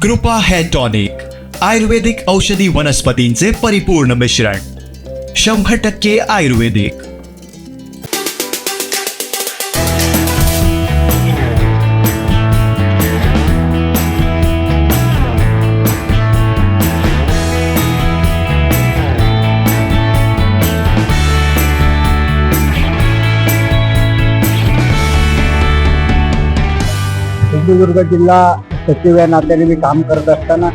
कृपा hair tonic आयुर्वेदिक औषधी वनस्पतींचे परिपूर्ण मिश्रण 100% आयुर्वेदिक। सिंधुदुर्ग जिल्हा सचिव या नात्याने मी काम करत असताना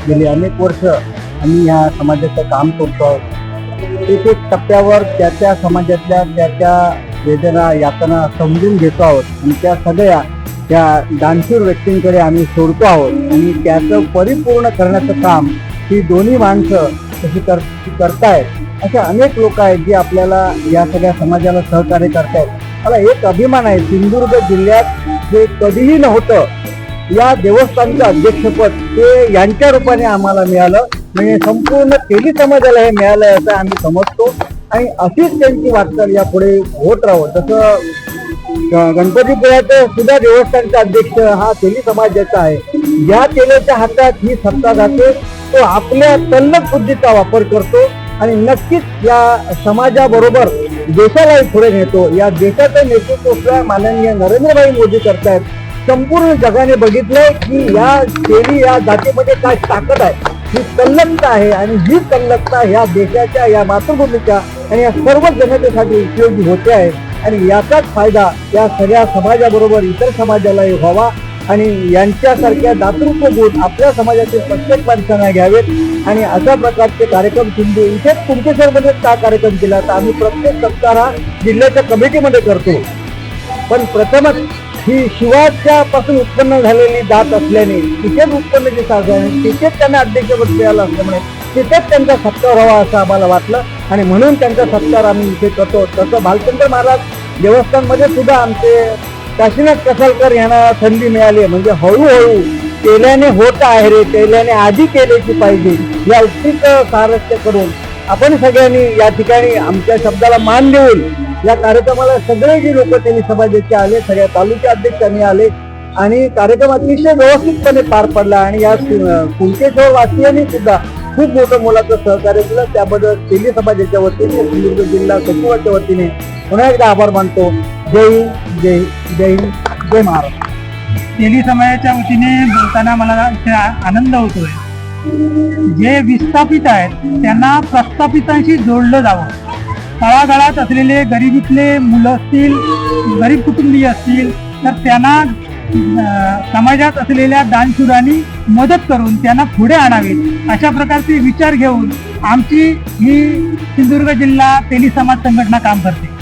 गेली अनेक वर्ष आम्ही ह्या समाजाचं काम करतो आहोत। एक एक टप्प्यावर त्या समाजातल्या त्या वेदना यातना समजून घेतो आहोत आणि त्या सगळ्या त्या दानशूर व्यक्तींकडे आम्ही सोडतो आहोत आणि त्याचं परिपूर्ण करण्याचं काम ही दोन्ही माणसं कशी करतायत। अशा अनेक लोक आहेत जे आपल्याला या सगळ्या समाजाला सहकार्य करतायत। मला एक अभिमान आहे, सिंधुदुर्ग जिल्ह्यात जे कधीही नव्हतं या देवस्थानचं अध्यक्षपद ते यांच्या रूपाने आम्हाला मिळालं, म्हणजे संपूर्ण तेली समाजाला हे मिळालं असं आम्ही समजतो आणि अशीच त्यांची वाटचाल यापुढे होत राहावं। जसं गणपतीपुळ्यात सुद्धा देवस्थानचा अध्यक्ष हा तेली समाजाचा आहे। ज्या तेलीच्या हातात ही सत्ता जाते तो आपल्या तल्लख बुद्धीचा वापर करतो आणि नक्कीच या समाजाबरोबर देशालाही पुढे नेतो। या देशाचं नेतृत्व माननीय नरेंद्रभाई मोदी करतायत। संपूर्ण जगाने बघितलंय की या तेली या जातीमध्ये काय ताकद आहे, ही तल्लखता आहे आणि ही तल्लखता या देशाच्या या मातृभूमीच्या आणि या सर्व जनतेसाठी उपयोगी होते आहे आणि याचाच फायदा या सगळ्या समाजाबरोबर इतर समाजालाही व्हावा आणि यांच्यासारख्या दातृत्व गुण आपल्या समाजातील प्रत्येक माणसांना घ्यावेत आणि अशा प्रकारचे कार्यक्रम सिंधू इथेच कुंकेश्वरमध्ये का कार्यक्रम केला तर आम्ही प्रत्येक सप्ताह हा जिल्ह्याच्या कमिटीमध्ये करतो। पण प्रथमच ही शिवाच्या पासून उत्पन्न झालेली जात असल्याने तिथेच उत्पन्नाची साधन आहे, तिथेच त्यांना अध्यक्षपद मिळालं असल्यामुळे तिथेच त्यांचा सत्कार व्हावा असं आम्हाला वाटलं आणि म्हणून त्यांचा सत्कार आम्ही इथे करतो। तसं भालचंद्र महाराज देवस्थानमध्ये सुद्धा आमचे काशीनाथ कसालकर यांना संधी मिळाली, म्हणजे हळूहळू केल्याने होत आहे रे, केल्याने आधी केल्याची पाहिजे या उक्तीचं सारथ्य करून आपण सगळ्यांनी या ठिकाणी आमच्या शब्दाला मान देऊन या कार्यक्रमाला सगळे जे लोक त्यांनी समाजाचे आले, सगळ्या तालुका अध्यक्षांनी आले आणि कार्यक्रम अतिशय व्यवस्थितपणे पार पडला आणि या कुंकेश्वर वासियांनी सुद्धा खूप मोठं मोलाचं सहकार्य केलं। त्याबद्दल तेली समाजाच्या वतीने सिंधुदुर्ग जिल्हा सचिवाच्या वतीने पुन्हा एकदा आभार मानतो। जय हिंद, जय जय हिंद, जय महाराष्ट्र। तेली समाजाच्या वतीने बोलताना मला आनंद होतोय। जे विस्थापित आहेत त्यांना प्रस्थापितांशी जोडलं जावं। तळागाळात असलेले गरिबीतले मुलं असतील, गरीब कुटुंबीय असतील तर त्यांना समाजात असलेल्या दानशूरांनी मदत करून त्यांना पुढे आणावे अशा प्रकारचे विचार घेऊन आमची ही सिंधुदुर्ग जिल्हा तेली समाज संघटना काम करते।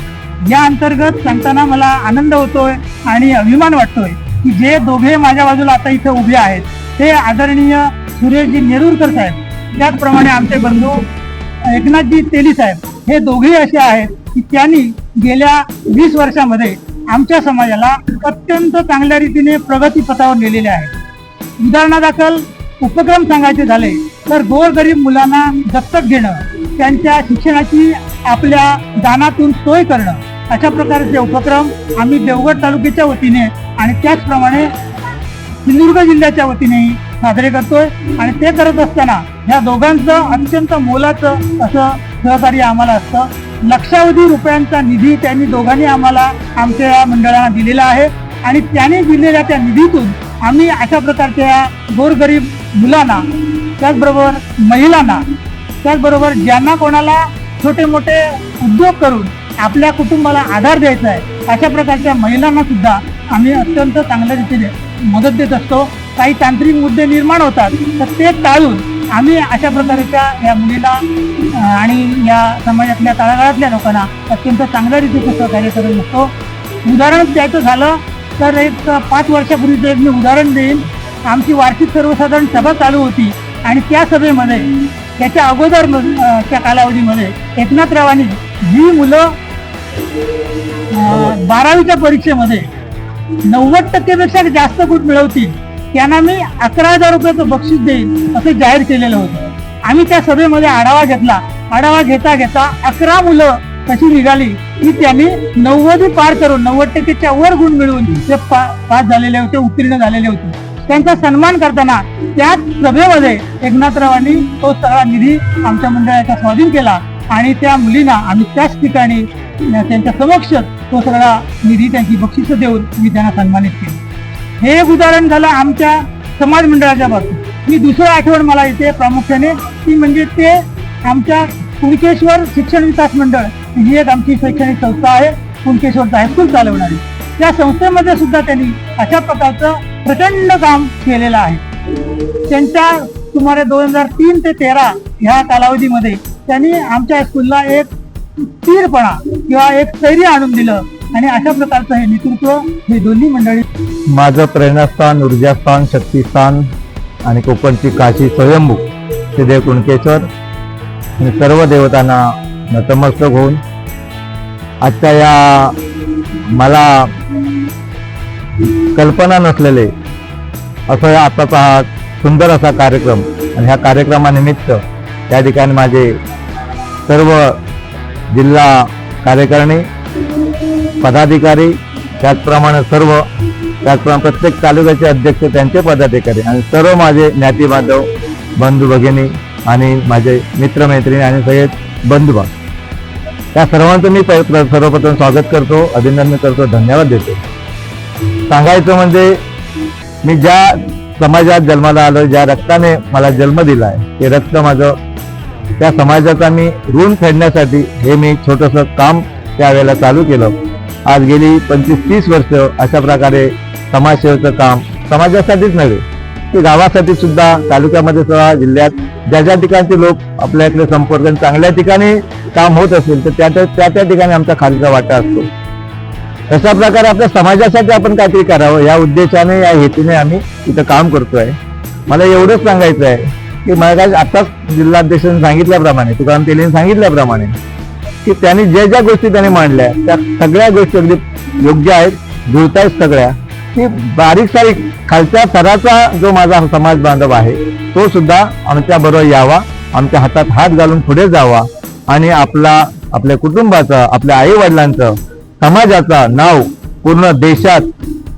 या अंतर्गत सांगताना मला आनंद होतोय आणि अभिमान वाटतोय की जे दोघे माझ्या बाजूला आता इथे उभे आहेत ते आदरणीय सुरेशजी नेरुरकर साहेब, त्याचप्रमाणे आमचे बंधू एकनाथजी तेली साहेब हे दोघेही असे आहेत की त्यांनी गेल्या 20 वर्षामध्ये आमच्या समाजाला अत्यंत चांगल्या रीतीने प्रगतीपथावर नेलेले आहे। उदाहरणादाखल उपक्रम सांगायचे झाले तर गोरगरीब मुलांना दत्तक घेणं, त्यांच्या शिक्षणाची आपल्या दानातून सोय करणं अशा प्रकारचे उपक्रम आम्ही देवगड तालुक्याच्या वतीने आणि त्याचप्रमाणे सिंधुदुर्ग जिल्ह्याच्या वतीनेही साजरे करतोय आणि ते करत असताना ह्या दोघांचं अत्यंत मोलाचं असं सहकार्य आम्हाला असतं। लक्षावधी रुपयांचा निधी त्यांनी दोघांनी आम्हाला आमच्या या मंडळाला दिलेला आहे आणि त्यांनी दिलेल्या त्या निधीतून आम्ही अशा प्रकारच्या गोरगरीब मुलांना, त्याचबरोबर महिलांना, त्याचबरोबर ज्यांना कोणाला छोटे मोठे उद्योग करून आपल्या कुटुंबाला आधार द्यायचा आहे अशा प्रकारच्या महिलांना सुद्धा आम्ही अत्यंत चांगल्या रीतीने मदत देत असतो। काही तांत्रिक मुद्दे निर्माण होतात तर ते टाळून आम्ही अशा प्रकारच्या या मुलीला आणि या समाजातल्या तळागाळातल्या लोकांना अत्यंत चांगल्या रीतीचं सहकार्य करत असतो। उदाहरण द्यायचं झालं तर एक 5 वर्षापूर्वीचं एक मी उदाहरण देईन। आमची वार्षिक सर्वसाधारण सभा चालू होती आणि त्या सभेमध्ये त्याच्या अगोदरच्या कालावधीमध्ये एकनाथरावांनी जी मुलं 12वीच्या परीक्षेमध्ये 90% पेक्षा जास्त गुण मिळवतील त्यांना मी 11,000 रुपयाचं बक्षीस देईन असं जाहीर केलेलं होतं। आम्ही त्या सभेमध्ये आढावा घेतला। आढावा घेता घेता 11 मुलं कशी निघाली की त्यांनी 90 पार करून 90%च्या वर गुण मिळवून ते पास झालेले होते, उत्तीर्ण झालेले होते। त्यांचा सन्मान करताना त्याच सभेमध्ये एकनाथरावांनी तो सगळा निधी आमच्या मंडळाचा स्वाधीन केला आणि त्या मुलींना आम्ही त्याच ठिकाणी त्यांच्या समक्ष तो सगळा निधी त्यांची बक्षिसं देऊन मी त्यांना सन्मानित केले. हे एक उदाहरण झालं आमच्या समाज मंडळाच्या बाबतीत. मी दुसरं आठवण मला येते प्रामुख्याने ती म्हणजे ते आमच्या कुणकेश्वर शिक्षण विकास मंडळ ही एक आमची शैक्षणिक संस्था आहे, कुणकेश्वर हायस्कूल चालवणारी. त्या संस्थेमध्ये सुद्धा त्यांनी अशा प्रकारचं प्रचंड काम केलेलं आहे. त्यांच्या सुमारे 2003 ते 2013 ह्या कालावधीमध्ये त्यांनी आमच्या स्कूलला एक स्थिरपणा किंवा एक स्थैर्य आणून दिलं आणि अशा प्रकारचं हे नेतृत्व हे दोन्ही मंडळी. माझं प्रेरणास्थान, ऊर्जास्थान, शक्तिस्थान आणि कोकणची काशी स्वयंभू श्रीदेव कुणकेश्वर आणि सर्व देवतांना नतमस्तक होऊन आजच्या या मला कल्पना नसलेले असं आताचा हा सुंदर असा कार्यक्रम आणि ह्या कार्यक्रमानिमित्त या ठिकाणी माझे सर्व जिल्हा कार्यकारिणी पदाधिकारी त्याचप्रमाणे प्रत्येक तालुक्याचे अध्यक्ष त्यांचे पदाधिकारी आणि सर्व माझे ज्ञाती बांधव बंधू भगिनी आणि माझे मित्रमैत्रिणी आणि सगळे बंधुभाव त्या सर्वांचं मी सर्वप्रथम स्वागत करतो, अभिनंदन करतो, धन्यवाद देतो. सांगायचं म्हणजे मी ज्या समाजात जन्माला आलो, ज्या रक्ताने मला जन्म दिला आहे ते रक्त माझं त्या समाजाचा मी ऋण फेडण्यासाठी हे मी छोटंसं काम त्यावेळेला चालू केलं. आज गेली 25-30 वर्ष अशा प्रकारे समाजसेवेचं काम समाजासाठीच नव्हे की गावासाठी सुद्धा, तालुक्यामध्ये सुद्धा, जिल्ह्यात ज्या ज्या ठिकाणचे लोक आपल्याकडे संपर्क चांगल्या ठिकाणी काम होत असेल तर त्या ठिकाणी आमचा खालीचा वाटा असतो. तशा प्रकारे आपल्या समाजासाठी आपण काहीतरी करावं या उद्देशाने, या हेतूने आम्ही इथं काम करतोय. मला एवढंच सांगायचं आहे की मला आताच जिल्हाध्यक्षांनी सांगितल्याप्रमाणे, तुकाराम तेलीने सांगितल्याप्रमाणे की त्यांनी ज्या गोष्टी त्यांनी मांडल्या त्या सगळ्या गोष्टी अगदी योग्य आहेत, जुळतायत सगळ्या. की बारीक सारीक खालच्या थराचा जो माझा समाज बांधव आहे तो सुद्धा आमच्या बरोबर यावा, आमच्या हातात हात घालून पुढे जावा आणि आपल्या कुटुंबाचं, आपल्या आई वडिलांचं, समाजाचा नाव पूर्ण देशात,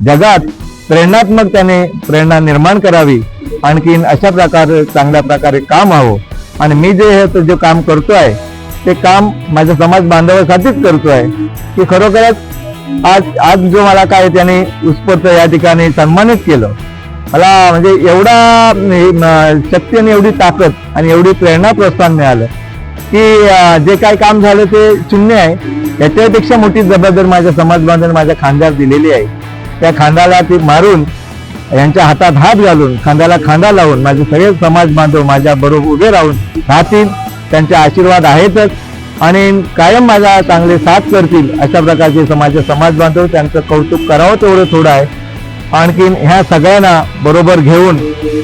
जगात प्रेरणात्मक त्याने प्रेरणा निर्माण करावी. आणखीन अशा प्रकारे चांगल्या प्रकारे काम हवं. आणि मी जे काम करतोय ते काम माझ्या समाज बांधवासाठीच करतोय की खरोखरच आज जो मला काय त्याने उत्स्फूर्त या ठिकाणी सन्मानित केलं, मला म्हणजे एवढा शक्ती आणि एवढी ताकद आणि एवढी प्रेरणा प्रोत्साहन मिळालं की जे काय काम झालं ते शून्य आहे. याच्यापेक्षा मोठी जबाबदारी माझ्या समाज बांधवांनी माझ्या खांद्यावर दिलेली आहे. त्या खांद्याला ती मारून, यांच्या हातात हात घालून, खांद्याला खांदा लावून माझे सगळे समाज बांधव माझ्या बरोबर उभे राहून राहतील. त्यांचे आशीर्वाद आहेतच आणि कायम माझा चांगले साथ करतील अशा प्रकारचे समाज बांधव, त्यांचं कौतुक करावं तेवढं थोडं आहे. आणखीन ह्या सगळ्यांना बरोबर घेऊन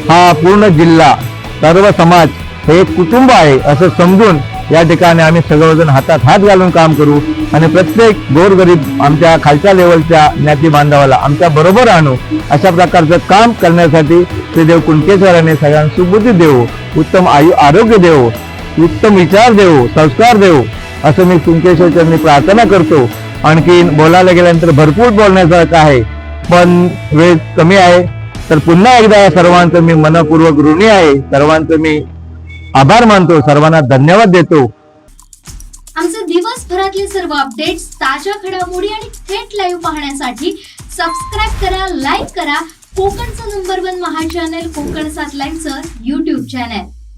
हा पूर्ण जिल्हा, सर्व समाज हे एक कुटुंब आहे असं समजून या ठिकाणी आम्ही सगळेजण हातात हात घालून काम करू आणि प्रत्येक गोरगरीब आमच्या खालच्या लेवलच्या ज्ञाती बांधवाला आमच्या बरोबर आणू. अशा प्रकारचं काम करण्यासाठी श्रीदेव कुणकेश्वराने सगळ्यांना सुबुद्धी देवो, उत्तम आरोग्य देवो, उत्तम विचार देवो, संस्कार देवो असं मी कुणकेश्वरचरणी प्रार्थना करतो. आणखीन बोलायला गेल्यानंतर भरपूर बोलण्यासारखं आहे पण वेळ कमी आहे. तर पुन्हा एकदा या सर्वांचं मी मनपूर्वक ऋणी आहे, सर्वांचं मी आभार मानतो, सर्वांना धन्यवाद देतो. आमचे दिवसभरातले सर्व अपडेट्स, ताज्या घडामोडी आणि थेट लाईव्ह पाहण्यासाठी सबस्क्राईब करा, लाईक करा कोकणचं नंबर 1 महा चॅनल कोकण 7 लाईव्हचं YouTube चॅनल.